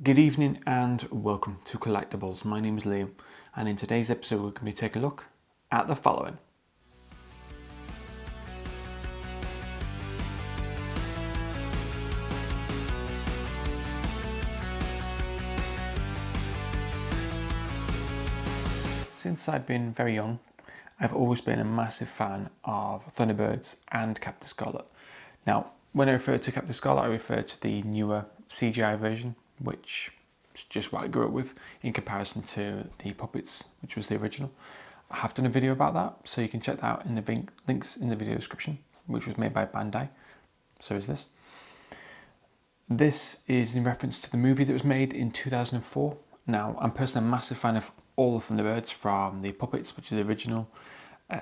Good evening and welcome to Collectables. My name is Liam, and in today's episode we're going to be taking a look at the following. Since I've been very young, I've always been a massive fan of Thunderbirds and Captain Scarlet. Now, when I refer to Captain Scarlet, I refer to the newer CGI version, which is just what I grew up with in comparison to the puppets, which was the original. I have done a video about that, so you can check that out in the links in the video description, which was made by Bandai. So is this. This is in reference to the movie that was made in 2004. Now, I'm personally a massive fan of all the Thunderbirds, from the puppets, which is the original,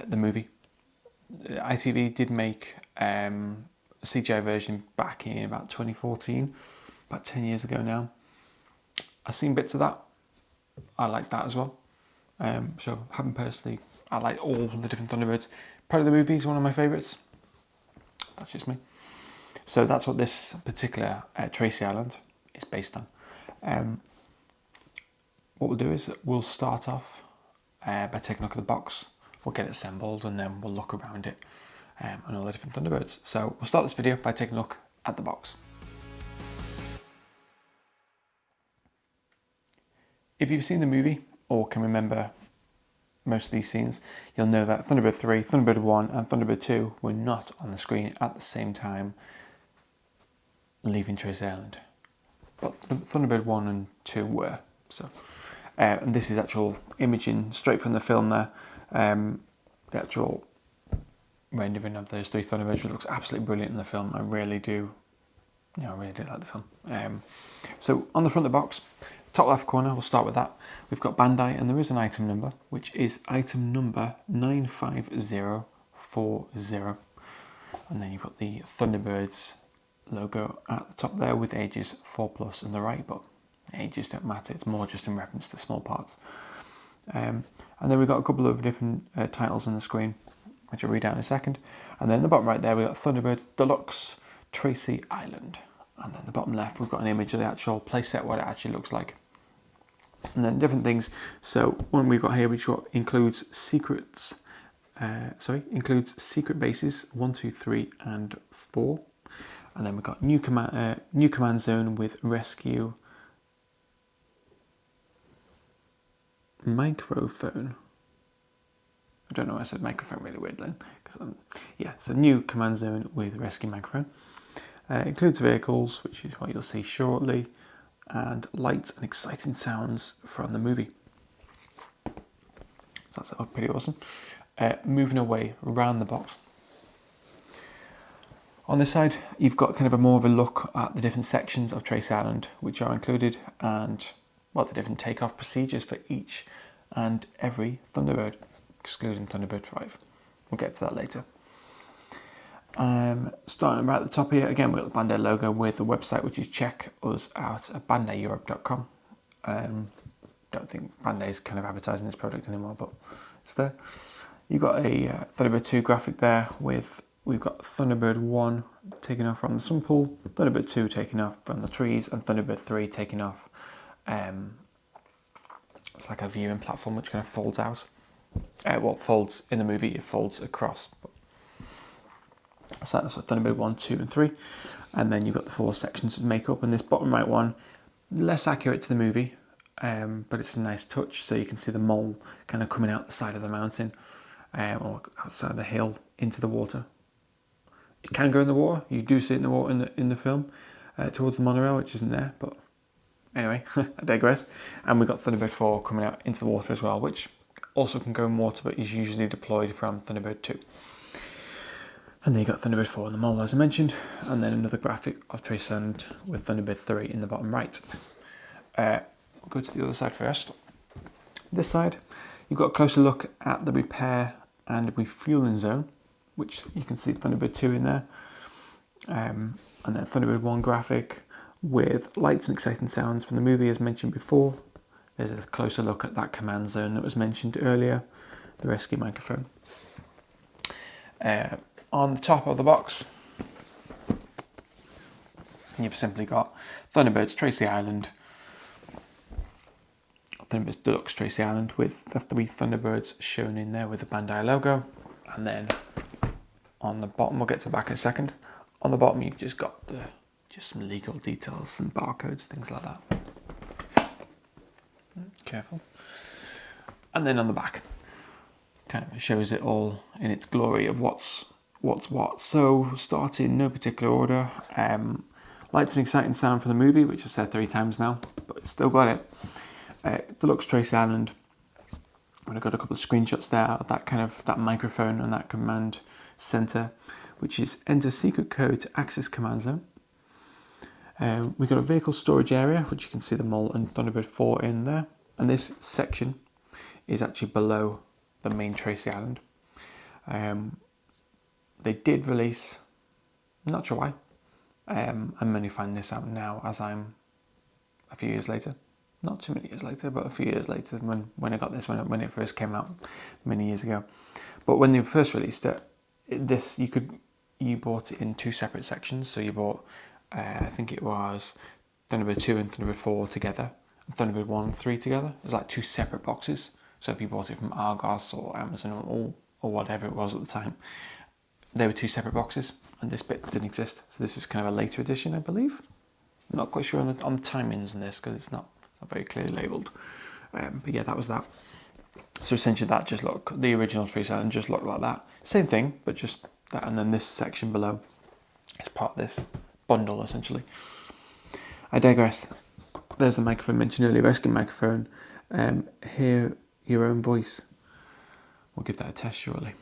the movie. ITV did make a CGI version back in about 2014, about 10 years ago now. I've seen bits of that. I like that as well. So haven't personally, I like all the different Thunderbirds. Part of the movie is one of my favourites. That's just me. So that's what this particular Tracy Island is based on. What we'll do is we'll start off by taking a look at the box. We'll get it assembled and then we'll look around it and all the different Thunderbirds. So we'll start this video by taking a look at the box. If you've seen the movie or can remember most of these scenes, you'll know that Thunderbird 3, Thunderbird 1 and Thunderbird 2 were not on the screen at the same time leaving Tracy Island. But Thunderbird 1 and 2 were. So, and this is actual imaging straight from the film there. The actual rendering of those three Thunderbirds, which looks absolutely brilliant in the film. I really do like the film. So on the front of the box, top left corner, we'll start with that. We've got Bandai, and there is an item number, which is item number 95040. And then you've got the Thunderbirds logo at the top there with ages 4+ on the right, but ages don't matter, it's more just in reference to small parts. And then we've got a couple of different titles on the screen, which I'll read out in a second. And then the bottom right there, we've got Thunderbirds Deluxe Tracy Island. And then the bottom left, we've got an image of the actual playset, what it actually looks like. And then different things. So one we've got here, which includes secret bases 1, 2, 3, and 4. And then we've got new command zone with rescue microphone. I don't know why I said microphone really weirdly. So new command zone with rescue microphone. Includes vehicles, which is what you'll see shortly, and lights and exciting sounds from the movie. So that's pretty awesome. Moving away around the box. On this side, you've got kind of more of a look at the different sections of Tracy Island, which are included, and the different takeoff procedures for each and every Thunderbird, excluding Thunderbird 5. We'll get to that later. Starting right at the top here, again, we've got the Bandai logo with the website, which is check us out at bandaieurope.com. Don't think Bandai's kind of advertising this product anymore, but it's there. You've got a Thunderbird 2 graphic there we've got Thunderbird 1 taking off from the swimming pool, Thunderbird 2 taking off from the trees, and Thunderbird 3 taking off. It's like a viewing platform which kind of folds out. Folds in the movie, it folds across. So that's what Thunderbird 1, 2 and 3. And then you've got the 4 sections of makeup, and this bottom right one, less accurate to the movie, but it's a nice touch. So you can see the mole kind of coming out the side of the mountain, or outside the hill into the water. It can go in the water. You do see it in the water in the film, towards the monorail, which isn't there, but anyway, I digress. And we've got Thunderbird 4 coming out into the water as well, which also can go in water, but is usually deployed from Thunderbird 2. And then you got Thunderbird 4 and the mole, as I mentioned, and then another graphic of Tracy Island with Thunderbird 3 in the bottom right. We'll go to the other side first. This side, you've got a closer look at the repair and refueling zone, which you can see Thunderbird 2 in there. And then Thunderbird 1 graphic with lights and exciting sounds from the movie, as mentioned before. There's a closer look at that command zone that was mentioned earlier, the rescue microphone. On the top of the box, you've simply got Thunderbirds Tracy Island Thunderbirds Deluxe Tracy Island with the 3 Thunderbirds shown in there with the Bandai logo. And then on the bottom, we'll get to the back in a second. On the bottom, you've just got just some legal details and barcodes, things like that. Careful. And then on the back, kind of shows it all in its glory of what's what. So start in no particular order. Lights and exciting sound from the movie, which I've said 3 times now, but it's still got it. Deluxe Tracy Island. I've got a couple of screenshots there of that microphone and that command center, which is enter secret code to access command zone. We've got a vehicle storage area, which you can see the Mole and Thunderbird 4 in there. And this section is actually below the main Tracy Island. They did release, I'm not sure why. I'm only finding this out now as I'm a few years later. Not too many years later, but a few years later when I got this, when it first came out many years ago. But when they first released it, you bought it in 2 separate sections. So you bought, I think it was Thunderbird 2 and Thunderbird 4 together, and Thunderbird 1 and 3 together. It's like 2 separate boxes. So if you bought it from Argos or Amazon or whatever it was at the time, they were 2 separate boxes, and this bit didn't exist. So this is kind of a later edition, I believe. I'm not quite sure on the timings in this because it's not very clearly labelled. But yeah, that was that. So essentially the original Tracy Island just looked like that. Same thing, but just that, and then this section below is part of this bundle, essentially. I digress. There's the microphone mentioned earlier, rescue microphone. Hear your own voice. We'll give that a test shortly.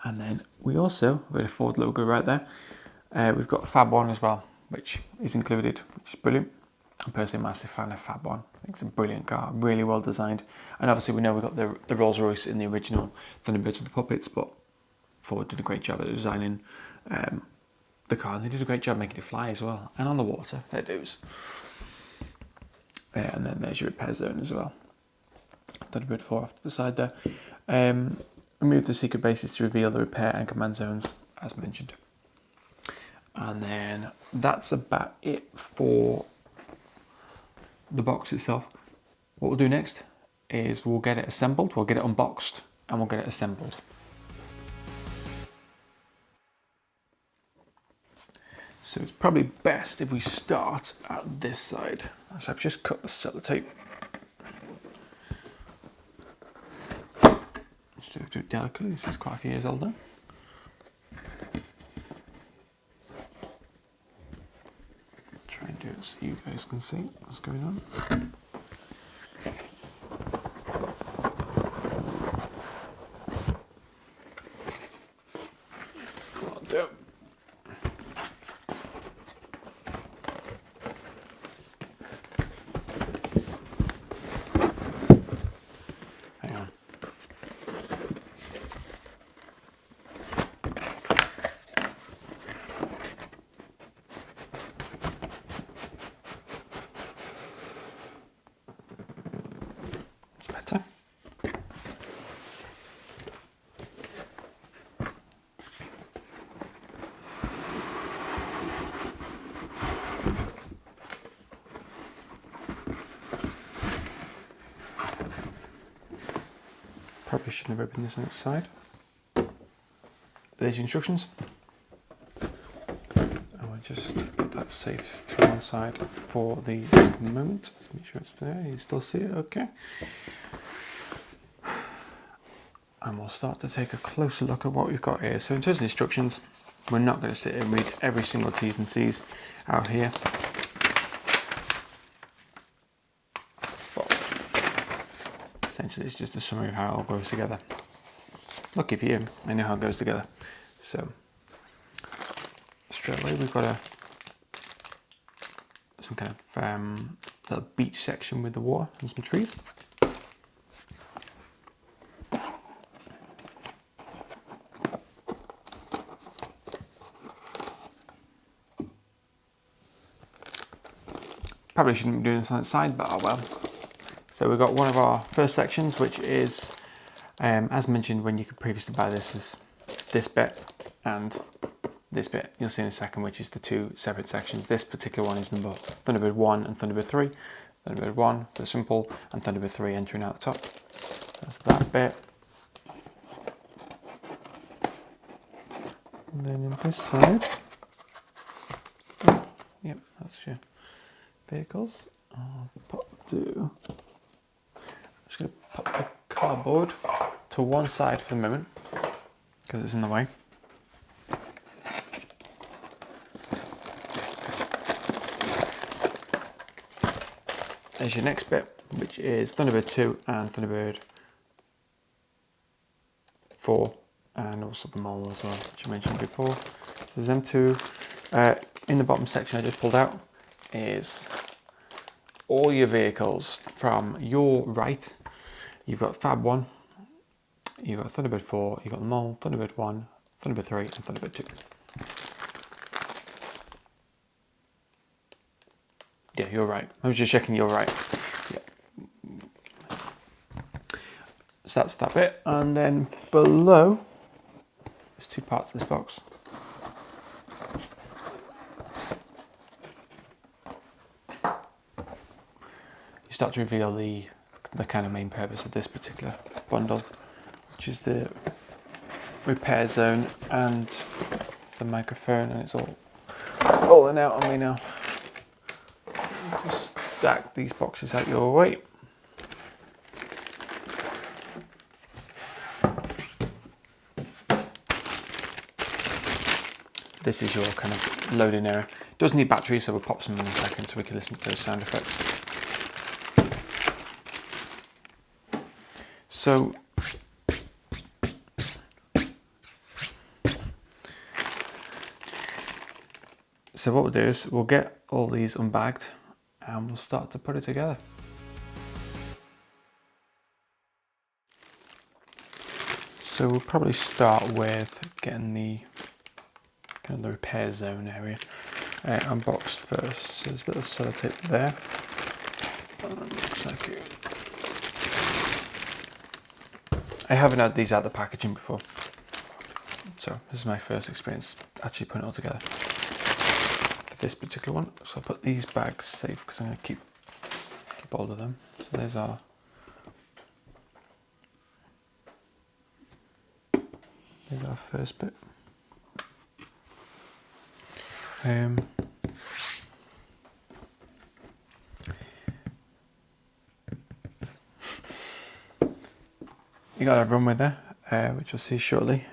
And then we also, with a Ford logo right there, we've got Fab 1 as well, which is included, which is brilliant. I'm personally a massive fan of Fab 1. I think it's a brilliant car, really well designed. And obviously we know we've got the Rolls Royce in the original Thunderbirds with the puppets, but Ford did a great job at designing the car, and they did a great job making it fly as well. And on the water, they do. And then there's your repair zone as well. Thunderbird 4 off to the side there. Remove the secret bases to reveal the repair and command zones, as mentioned. And then that's about it for the box itself. What we'll do next is we'll get it assembled, we'll get it unboxed, and we'll get it assembled. So it's probably best if we start at this side. So I've just cut the sellotape. Just do it delicately, this is quite a few years old now. Try and do it so you guys can see what's going on. That'll do. Hang on. Better. Probably shouldn't have opened this on its side. There's the instructions. I will just put that safe to one side for the moment. Let's make sure it's there. You still see it? Okay. And we'll start to take a closer look at what we've got here. So in terms of instructions, we're not going to sit and read every single T's and C's out here. But essentially it's just a summary of how it all goes together. Lucky for you, I know how it goes together. So straight away we've got some kind of little beach section with the water and some trees. Probably shouldn't be doing this on its side, but oh well. So we've got one of our first sections, which is, as mentioned when you could previously buy this, is this bit and this bit. You'll see in a second, which is the 2 separate sections. This particular one is number Thunderbird 1 and Thunderbird 3. Thunderbird 1 for the simple, and Thunderbird 3 entering out the top. That's that bit. And then in this side, yep, that's your vehicles. I'm just going to pop the cardboard to one side for the moment because it's in the way. There's your next bit, which is Thunderbird 2 and Thunderbird 4, and also the mole as well, which I mentioned before. There's them two. In the bottom section I just pulled out is all your vehicles from your right. You've got Fab 1, you've got Thunderbird 4, you've got the mole, Thunderbird 1, Thunderbird 3 and Thunderbird 2. Yeah, you're right. I was just checking you're right. Yeah. So that's that bit. And then below, there's two parts of this box. You start to reveal the kind of main purpose of this particular bundle, which is the repair zone and the microphone, and it's all rolling out on me now. Just stack these boxes out your way. This is your kind of loading area. It does need batteries, so we'll pop some in a second so we can listen to those sound effects. So what we'll do is we'll get all these unbagged and we'll start to put it together. So we'll probably start with getting the kind of the repair zone area unboxed first. So there's a bit of sellotape there. Looks like it. I haven't had these out of the packaging before, so this is my first experience actually putting it all together for this particular one. So I'll put these bags safe because I'm going to keep hold of them. So there's our first bit. You got a runway there, which you'll see shortly.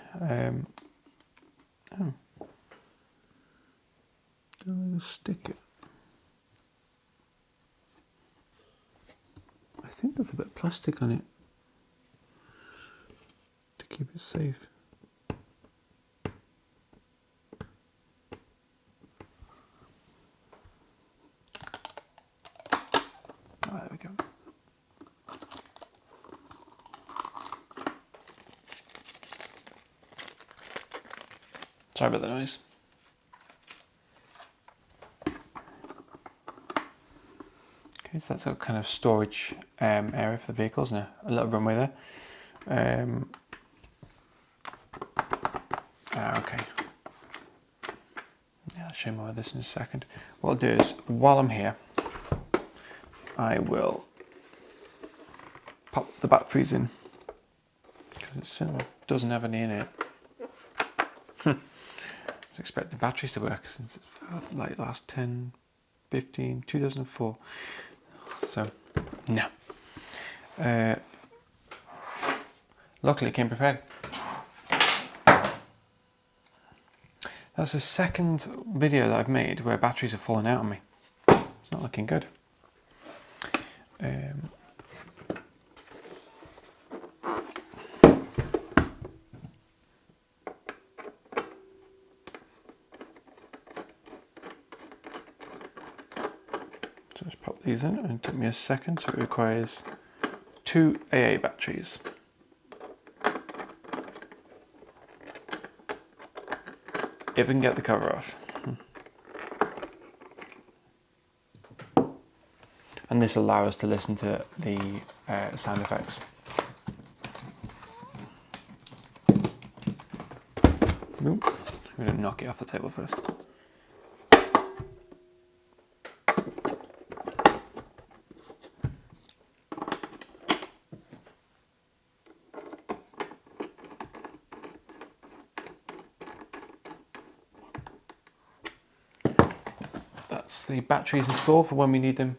Don't stick it. I think there's a bit of plastic on it to keep it safe. Oh, there we go. Sorry about the noise. Okay, so that's a kind of storage area for the vehicles and a little runway there. Okay. Yeah, I'll show you more of this in a second. What I'll do is, while I'm here, I will pop the batteries in because it certainly doesn't have any in it. I was expecting batteries to work since it's like last 10, 15, 2004. So, no. Luckily, it came prepared. That's the second video that I've made where batteries are falling out on me. It's not looking good. Just pop these in, and it took me a second, so it requires 2 AA batteries. If I can get the cover off. And this allows us to listen to the sound effects. Nope. I'm going to knock it off the table first. the batteries installed for when we need them,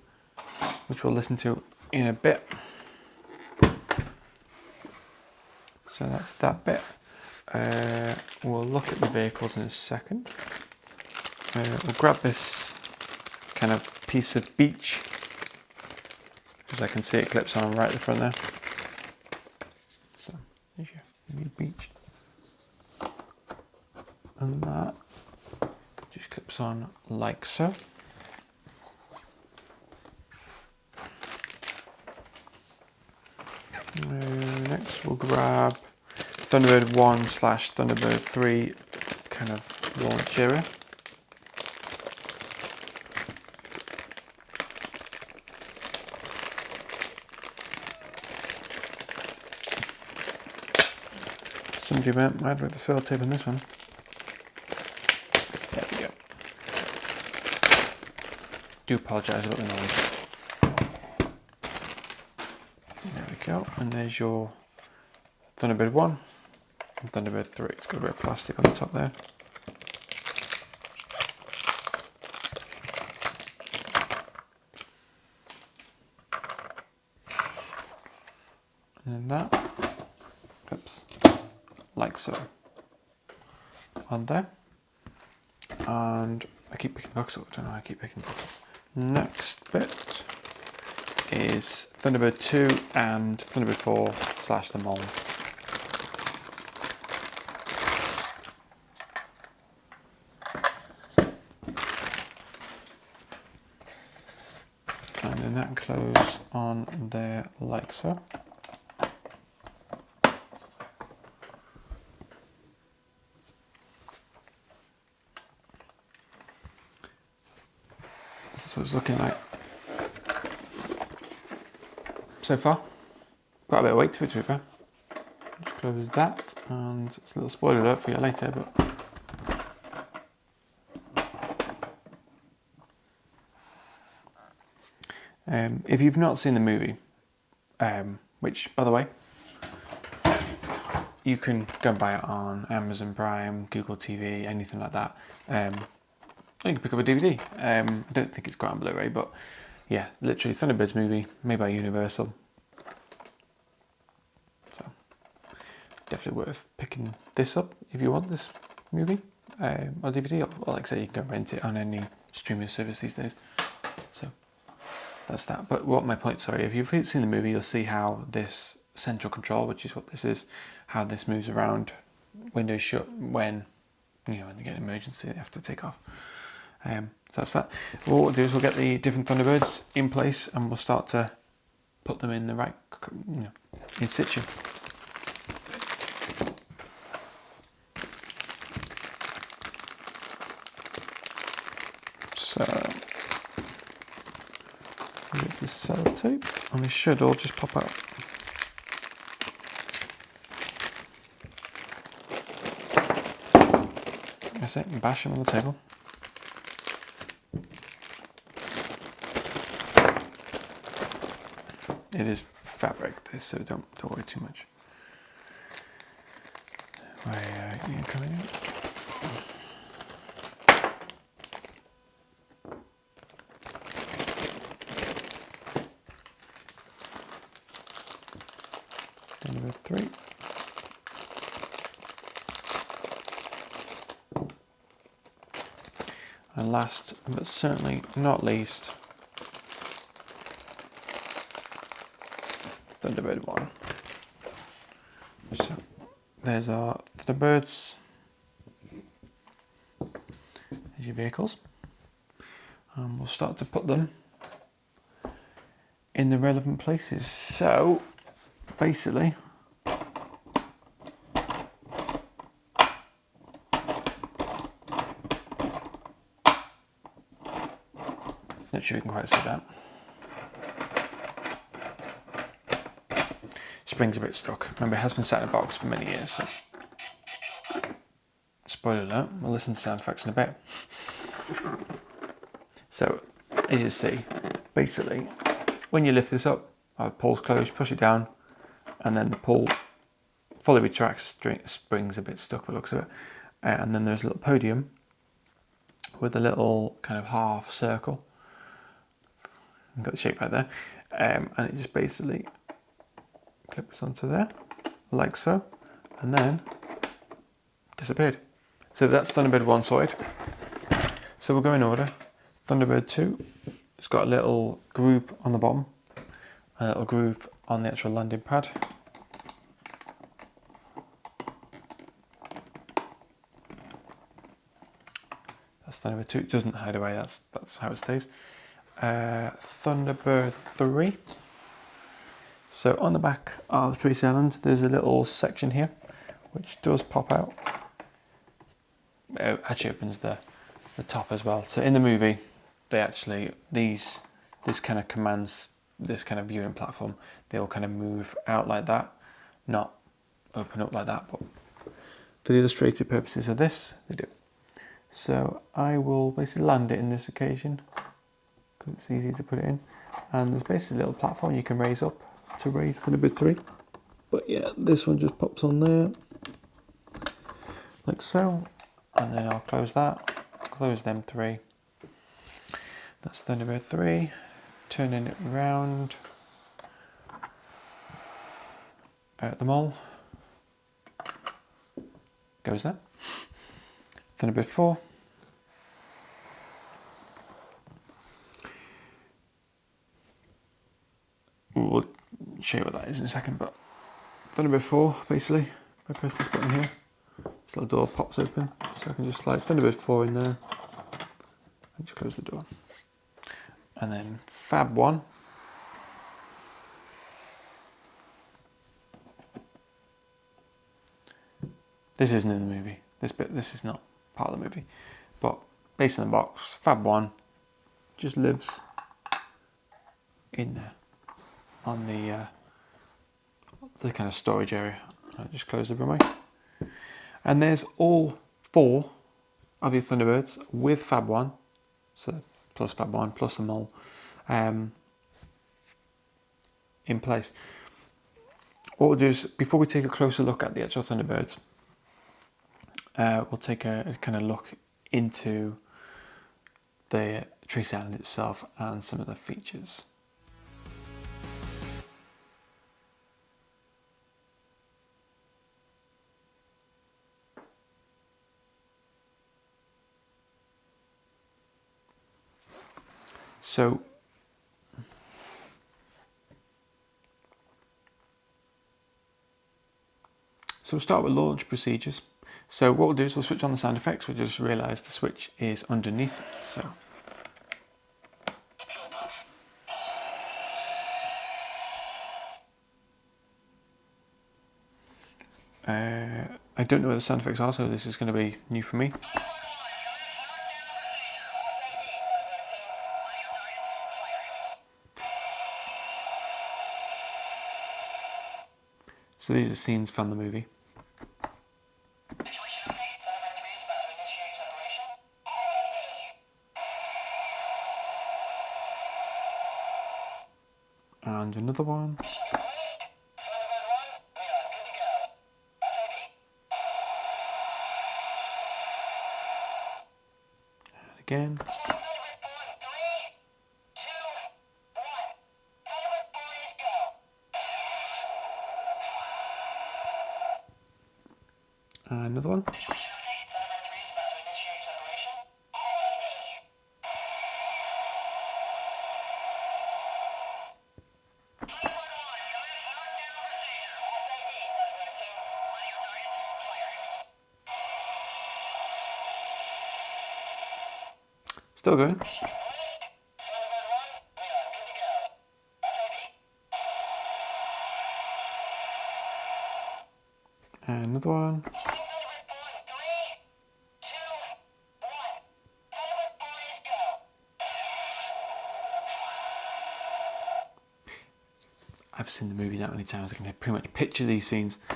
which we'll listen to in a bit. So that's that bit. We'll look at the vehicles in a second. We'll grab this kind of piece of beech, because I can see it clips on right at the front there. So there's your new beech. And that just clips on like so. Next we'll grab Thunderbird 1 / Thunderbird 3 kind of launch area. Somebody might have the sellotape on this one. There we go. Do apologise about the noise. There we go, and there's your Thunderbird 1 and Thunderbird 3. It's got a bit of plastic on the top there. And then that, oops, like so, on there. And I keep picking the box up, I don't know why I keep picking the box up. Next bit is Thunderbird 2 and Thunderbird 4 / the mold. And then that close on there like so. That's what it's looking like so far. Got a bit of weight to it, to be fair. Just close that, and it's a little spoiler alert for you later, but if you've not seen the movie, which, by the way, you can go and buy it on Amazon Prime, Google TV, anything like that. Or you can pick up a DVD. I don't think it's got on Blu-ray, but yeah, literally Thunderbirds movie made by Universal. So definitely worth picking this up if you want this movie or DVD. Or like I say, you can go rent it on any streaming service these days. So that's that. But what my point, sorry, if you've seen the movie, you'll see how this central control, which is what this is, how this moves around, windows shut when, you know, when they get an emergency, they have to take off. So that's that. What we'll do is we'll get the different Thunderbirds in place and we'll start to put them in the right, you know, in situ. So get this sellotape, and they should all just pop out. That's it, and bash them on the table. It is fabric, this, so don't worry too much. Where are you coming in? Number 3. And last, but certainly not least, Thunderbird 1. So there's our Thunderbirds. There's your vehicles. And we'll start to put them in the relevant places. So basically, not sure you can quite see that. Spring's a bit stuck. Remember, it has been sat in a box for many years, so. Spoiler alert, we'll listen to sound effects in a bit. So, as you see, basically, when you lift this up, the pull's closed, push it down, and then the pull fully retracts, spring's a bit stuck by the looks of it. And then there's a little podium with a little kind of half circle You've got the shape right there. And it just basically clips onto there, like so, and then disappeared. So that's Thunderbird 1 sorted. So we'll go in order. Thunderbird 2, it's got a little groove on the bottom, a little groove on the actual landing pad. That's Thunderbird 2, it doesn't hide away, that's how it stays. Thunderbird 3. So on the back of Tracy Island, there's a little section here, which does pop out. It actually opens the top as well. So in the movie, they actually, this kind of commands, this kind of viewing platform, they all kind of move out like that, not open up like that, but for the illustrated purposes of this, they do. So I will basically land it in this occasion, because it's easy to put it in. And there's basically a little platform you can raise up to raise Thunderbird 3. But yeah, this one just pops on there, like so. And then I'll close that, close them 3. That's Thunderbird 3, turning it round at the mole, goes there. Thunderbird 4, we'll show you what that is in a second, but Thunderbird 4, basically, if I press this button here, this little door pops open, so I can just slide Thunderbird 4 in there, and just close the door. And then Fab 1, this isn't in the movie, this is not part of the movie, but based on the box, Fab 1 just lives in there on the kind of storage area. I'll just close the room away. And there's all 4 of your Thunderbirds with Fab 1, so plus Fab 1 plus the mole, in place. What we'll do is, before we take a closer look at the actual Thunderbirds, we'll take a kind of look into the Tracy Island itself and some of the features. So we'll start with launch procedures. So what we'll do is we'll switch on the sound effects. We'll just realise the switch is underneath it. So I don't know where the sound effects are, so this is going to be new for me. So these are scenes from the movie. And another one. And again. And another one. Still going. And another one. I've seen the movie that many times, I can pretty much picture these scenes. I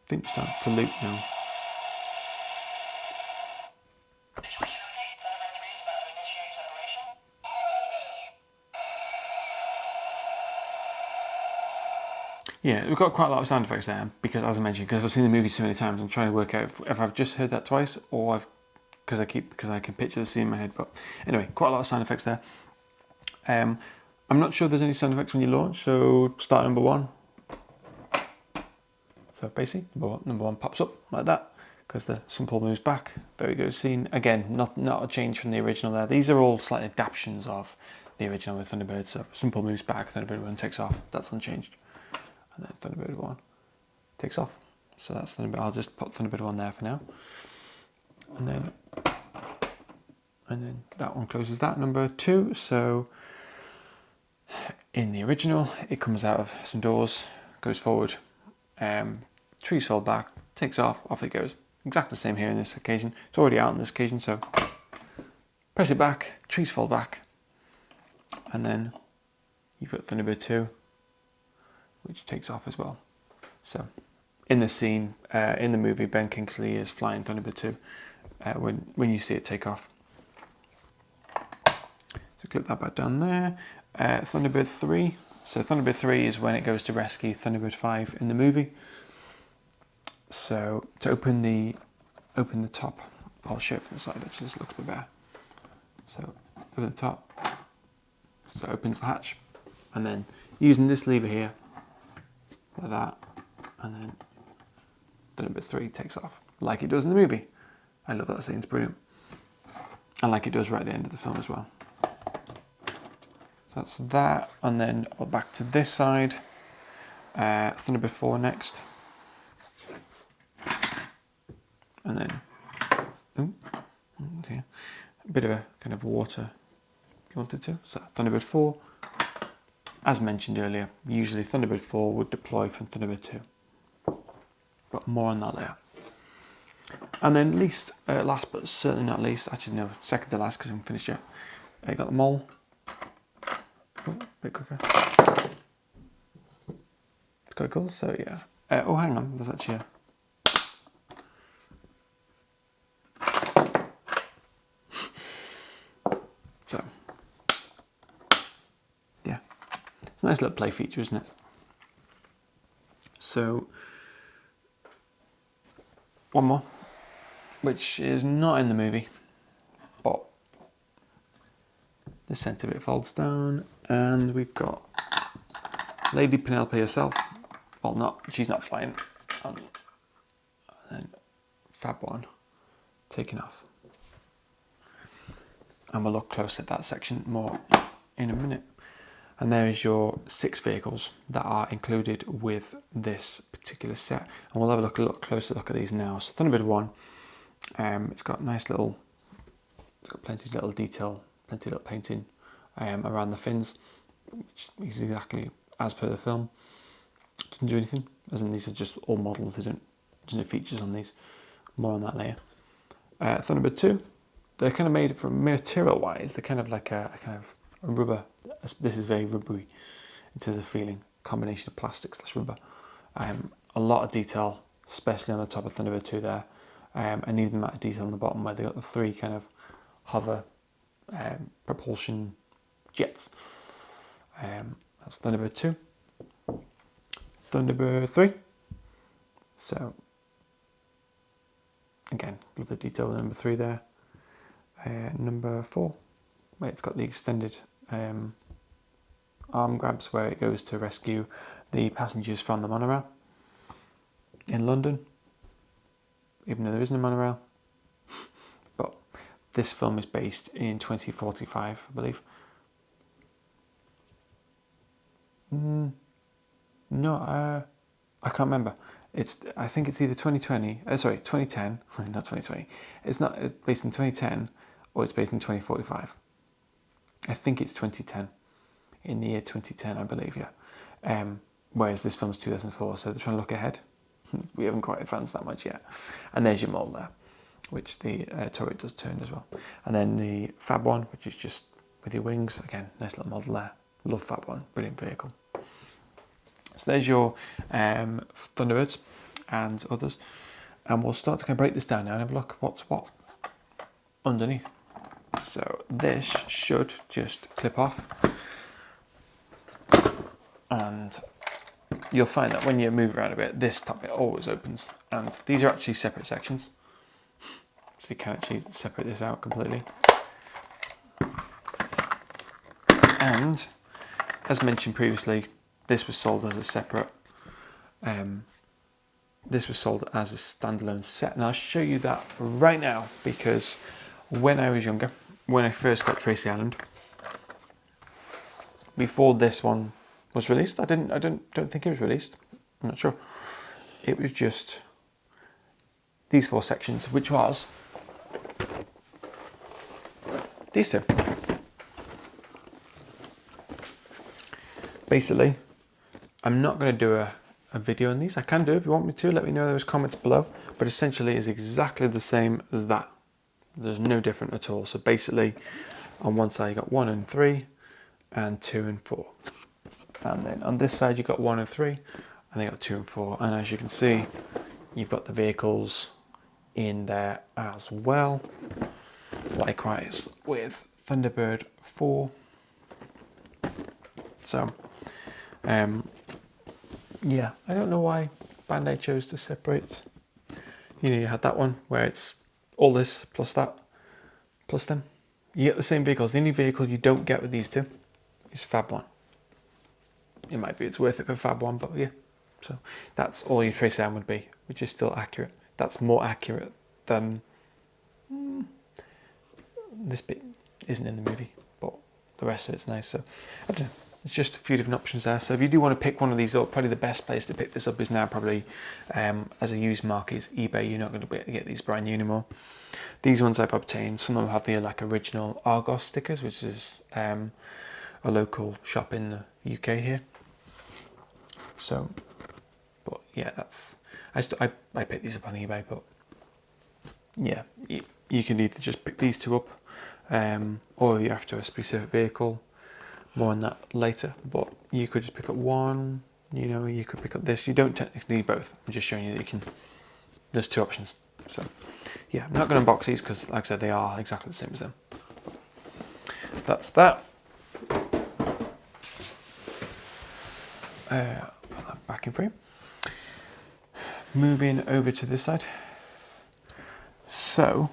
think it's starting to loop now. Yeah, we've got quite a lot of sound effects there because, as I mentioned, because I've seen the movie so many times, I'm trying to work out if I've just heard that twice or I've because I can picture the scene in my head. But anyway, quite a lot of sound effects there. I'm not sure there's any sound effects when you launch. So start number 1. So basically, number one pops up like that because the Sunpool moves back. Very good scene. Again, not a change from the original there. These are all slight adaptations of the original with Thunderbird. So Sunpool moves back, Thunderbird 1 takes off. That's unchanged. And then Thunderbird 1 takes off. So that's Thunderbird. I'll just put Thunderbird 1 there for now. And then that one closes that, number 2. So in the original, it comes out of some doors, goes forward, trees fall back, takes off it goes. Exactly the same here in this occasion. It's already out on this occasion, so press it back, trees fall back, and then you've got Thunderbird 2, which takes off as well. So in this scene, in the movie, Ben Kingsley is flying Thunderbird 2 when you see it take off. So clip that back down there. Thunderbird 3. So Thunderbird 3 is when it goes to rescue Thunderbird 5 in the movie. So to open the top, I'll show it from the side actually, this looks a bit better. So open the top, so it opens the hatch, and then using this lever here, like that, and then Thunderbird 3 takes off, like it does in the movie. I love that scene, it's brilliant. And like it does right at the end of the film as well. So that's that, and then back to this side, Thunderbird 4 next. And then, a bit of a kind of water if you wanted to. So Thunderbird 4, as mentioned earlier, usually Thunderbird 4 would deploy from Thunderbird 2. But more on that later. And then last but certainly not least, actually no, second to last because I haven't finished yet. You got the mole. Oh, a bit quicker. It's quite cool, so yeah. Oh, hang on, there's actually a... So, yeah, it's a nice little play feature, isn't it? So, one more, which is not in the movie, but the centre of it folds down, and we've got Lady Penelope herself. Well, she's not flying, and then Fab One taking off. And we'll look close at that section more in a minute. And there is your 6 vehicles that are included with this particular set. And we'll have a closer look at these now. So Thunderbird 1, it's got nice little, it's got plenty of little detail, plenty of little painting around the fins, which is exactly as per the film. Doesn't do anything, as in these are just all models, there's no features on these. More on that later. Thunderbird 2. They're kind of made from material-wise. They're kind of like a rubber. This is very rubbery in terms of feeling. Combination of plastics / rubber. A lot of detail, especially on the top of Thunderbird 2 there, and even that detail on the bottom where they got the 3 kind of hover propulsion jets. That's Thunderbird 2. Thunderbird 3. So again, love the detail of number 3 there. Number 4, where it's got the extended arm grabs where it goes to rescue the passengers from the monorail in London, even though there isn't a monorail. But this film is based in 2045, I believe. No, I can't remember. I think it's either 2020, 2010, not 2020. It's based in 2010 or it's based in 2045. I think it's 2010, in the year 2010, I believe, yeah. Whereas this film's 2004, so they're trying to look ahead. We haven't quite advanced that much yet. And there's your mole there, which the turret does turn as well. And then the Fab One, which is just with your wings. Again, nice little model there. Love Fab One, brilliant vehicle. So there's your Thunderbirds and others. And we'll start to kind of break this down now and have a look at what's what underneath. So this should just clip off. And you'll find that when you move around a bit, this top bit always opens. And these are actually separate sections. So you can actually separate this out completely. And as mentioned previously, this was sold as a separate, this was sold as a standalone set. And I'll show you that right now, because when I was younger, when I first got Tracy Island, before this one was released, I don't think it was released. I'm not sure. It was just these 4 sections, which was these 2. Basically, I'm not going to do a video on these. I can do if you want me to. Let me know in those comments below. But essentially, it's exactly the same as that. There's no different at all. So basically, on one side you got 1 and 3, and 2 and 4. And then on this side you got 1 and 3, and then you got 2 and 4. And as you can see, you've got the vehicles in there as well. Likewise with Thunderbird 4. So, yeah, I don't know why Bandai chose to separate. You know, you had that one where it's all this plus that plus them. You get the same vehicles. The only vehicle you don't get with these 2 is Fab 1. It might be it's worth it for Fab 1, but yeah. So that's all your Tracy Island would be, which is still accurate. That's more accurate than this bit isn't in the movie, but the rest of it's nice. So I don't know. It's just a few different options there. So if you do want to pick one of these up, probably the best place to pick this up is now probably as a used market is eBay. You're not going to be able to get these brand new anymore. These ones I've obtained, some of them have the like original Argos stickers, which is a local shop in the UK here. So, but yeah, that's I picked these up on eBay, but yeah, you can either just pick these 2 up, or you're after a specific vehicle. More on that later, but you could just pick up one, you know, you could pick up this. You don't technically need both. I'm just showing you that you can, there's 2 options. So yeah, I'm not going to unbox these because like I said, they are exactly the same as them. That's that. Put that back in frame. Moving over to this side. So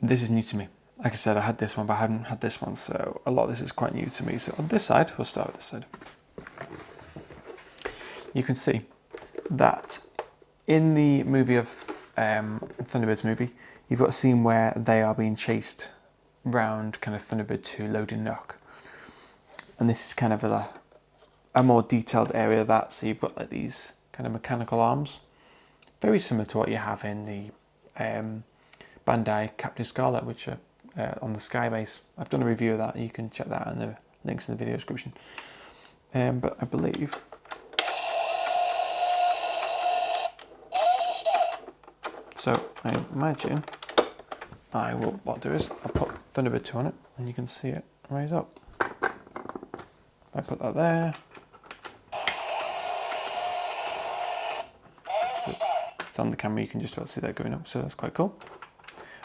this is new to me. Like I said, I had this one, but I hadn't had this one, so a lot of this is quite new to me. So on this side, we'll start with this side. You can see that in the movie of Thunderbirds movie, you've got a scene where they are being chased round kind of Thunderbird 2 loading dock. And this is kind of a more detailed area of that. So you've got like these kind of mechanical arms, very similar to what you have in the Bandai Captain Scarlet, which are on the Skybase. I've done a review of that. You can check that out in the links in the video description. But I believe so. I imagine what I'll do is I'll put Thunderbird 2 on it, and you can see it rise up. I put that there. It's on the camera. You can just about see that going up, so that's quite cool.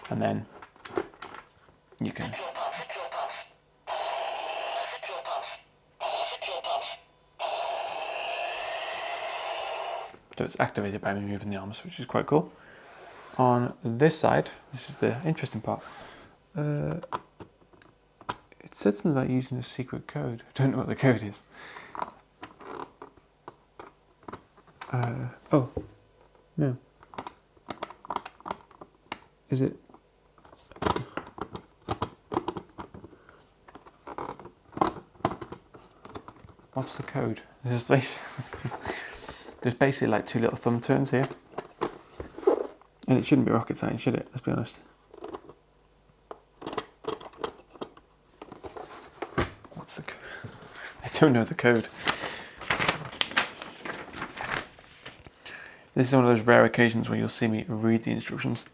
And then you can. So it's activated by me moving the arms, which is quite cool. On this side, this is the interesting part. It said something about using a secret code. I don't know what the code is. Oh, no. Is it? What's the code? There's basically like 2 little thumb turns here. And it shouldn't be rocket science, should it? Let's be honest. What's the code? I don't know the code. This is one of those rare occasions where you'll see me read the instructions.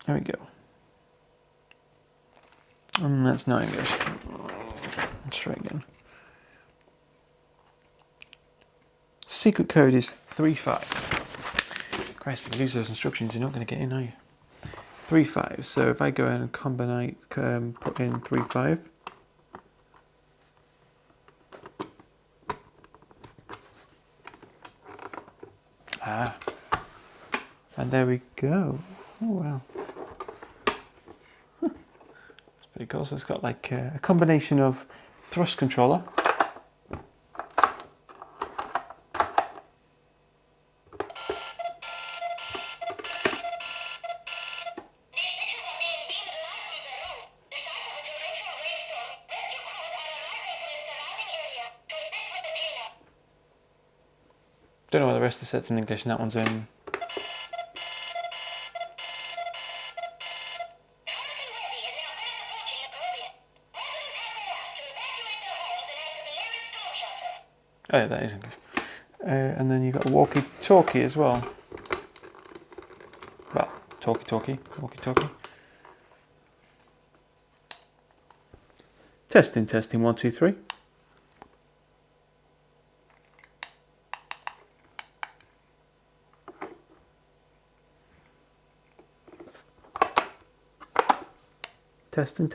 There we go. And that's not English. Let's try again. Secret code is 35. Christ, if you lose those instructions, you're not going to get in, are you? 35. So if I go in and combine, put in 35. And there we go. Oh wow. That's pretty cool. So it's got like a combination of thrust controller. Don't know why the rest of the set's in English and that one's in. Oh yeah, that is English. And then you've got a walkie-talkie as well. Well, walkie-talkie. Testing, 1, 2, 3. Testing.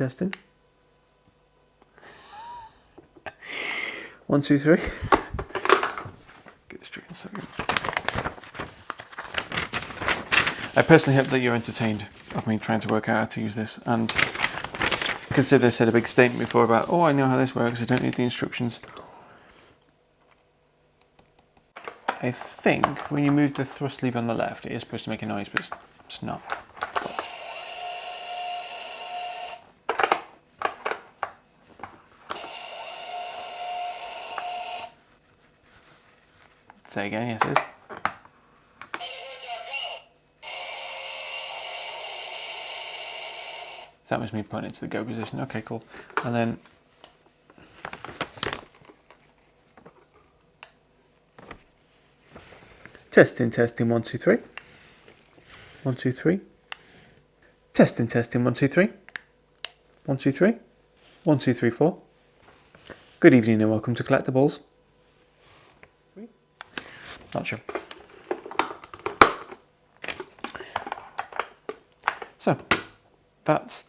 1, 2, 3. Get this trick in a second. I personally hope that you're entertained of me trying to work out how to use this, and consider I said a big statement before about, oh, I know how this works, I don't need the instructions. I think when you move the thrust lever on the left, it is supposed to make a noise, but it's not. Say again, yes it is. That was me putting it to the go position. Okay, cool. And then testing, 1, 2, 3. 1, 2, 3. Testing, 1, 2, 3. 1, 2, 3. 1, 2, 3, 4. Good evening and welcome to Collectables. Not sure. So that's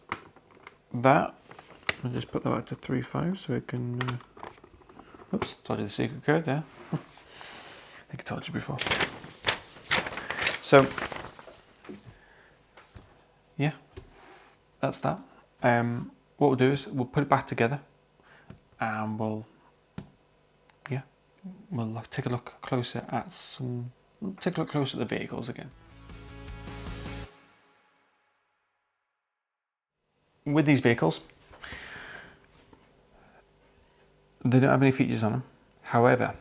that. I'll just put that back to 3.5 so we can. Oops, told you the secret code there. I think I told you before. So yeah, that's that. What we'll do is we'll put it back together, and we'll take a look closer at the vehicles again. With these vehicles, they don't have any features on them. However,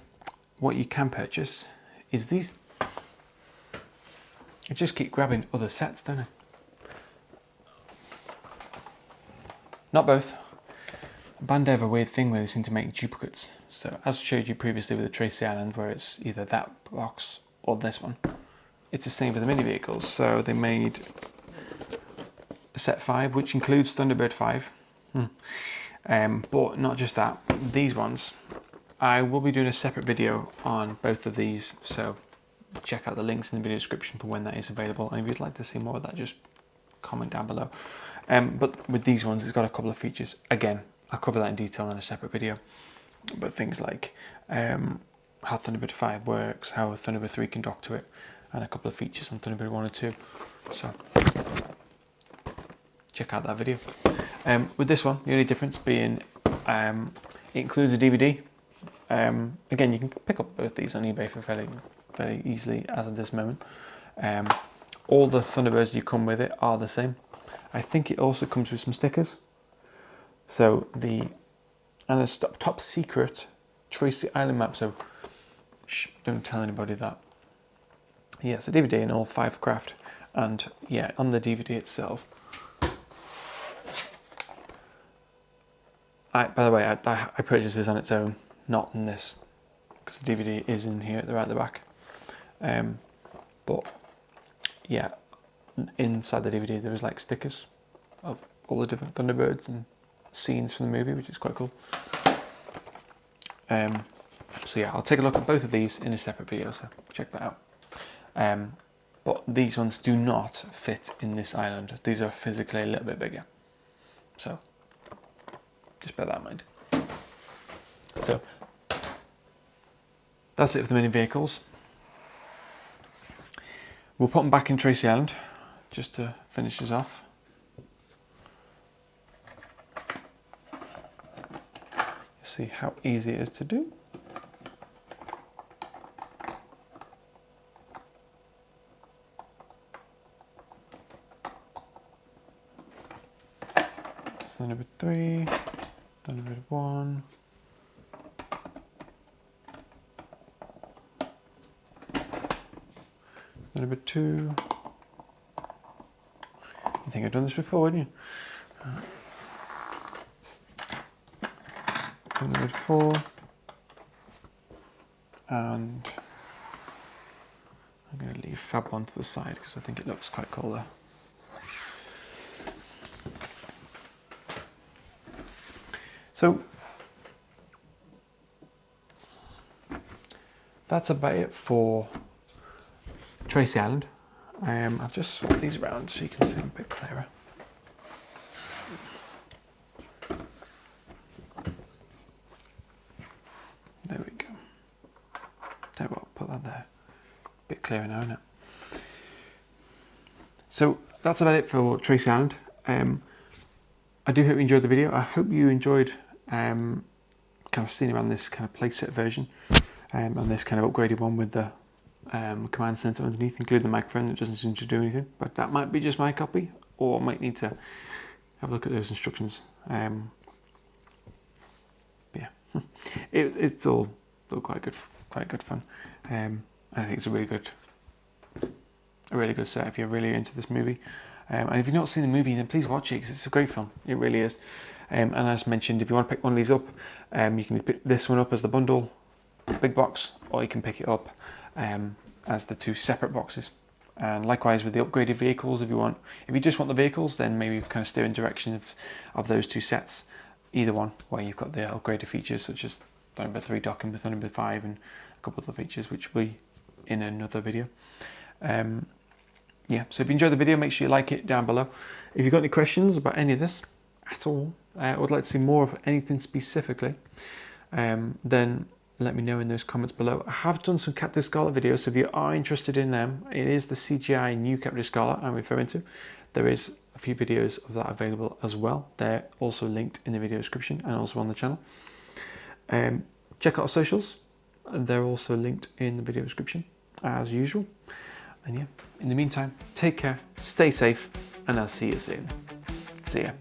what you can purchase is these. I just keep grabbing other sets, don't I? Not both. Bandai have a weird thing where they seem to make duplicates. So as I showed you previously with the Tracy Island, where it's either that box or this one, it's the same for the mini vehicles. So they made set 5, which includes Thunderbird 5. But not just that, these ones, I will be doing a separate video on both of these, so check out the links in the video description for when that is available, and if you'd like to see more of that, just comment down below. But with these ones, it's got a couple of features. Again, I'll cover that in detail in a separate video, but things like how Thunderbird 5 works, how Thunderbird 3 can dock to it, and a couple of features on Thunderbird 1 and 2. So check out that video. With this one, the only difference being it includes a DVD. Again, you can pick up both these on eBay for very easily as of this moment. All the Thunderbirds you come with it are the same. I think it also comes with some stickers. So the top secret Tracy Island map. So don't tell anybody that. Yeah, it's a DVD and all 5 craft, and yeah, on the DVD itself. By the way, I purchased this on its own, not in this, because the DVD is in here right at the back. But yeah, inside the DVD there was like stickers of all the different Thunderbirds and scenes from the movie, which is quite cool. So yeah, I'll take a look at both of these in a separate video, so check that out. But these ones do not fit in this island. These are physically a little bit bigger, so just bear that in mind. So that's it for the mini vehicles. We'll put them back in Tracy Island just to finish this off. You'll see how easy it is to do. Thunderbird 3, Thunderbird 1, Thunderbird 2. You think I've done this before, wouldn't you? Thunderbird 4, and I'm going to leave Fab 1 to the side because I think it looks quite cool there. So that's about it for Tracy Island. I'll just swap these around so you can see a bit clearer. There we go. Tell you what, put that there. A bit clearer now, isn't it? So that's about it for Tracy Island. I do hope you enjoyed the video. I hope you enjoyed kind of seeing around this kind of playset version and this kind of upgraded one with the command center underneath, including the microphone. It doesn't seem to do anything, but that might be just my copy, or I might need to have a look at those instructions. Yeah, it's all quite good fun. I think it's a really good set if you're really into this movie. And if you've not seen the movie, then please watch it because it's a great film. It really is. And as mentioned, if you want to pick one of these up, you can pick this one up as the bundle, big box, or you can pick it up as the two separate boxes. And likewise with the upgraded vehicles, if you just want the vehicles, then maybe kind of steer in direction of those two sets. Either one, where you've got the upgraded features such as Thunderbird 3 docking with Thunderbird 5 and a couple of other features which will be in another video. Yeah, so if you enjoyed the video, make sure you like it down below. If you've got any questions about any of this at all, or would like to see more of anything specifically, then let me know in those comments below. I have done some Captain Scarlet videos, so if you are interested in them, it is the CGI new Captain Scarlet I'm referring to. There is a few videos of that available as well. They're also linked in the video description and also on the channel. Check out our socials, and they're also linked in the video description as usual. And yeah, in the meantime, take care, stay safe, and I'll see you soon. See ya.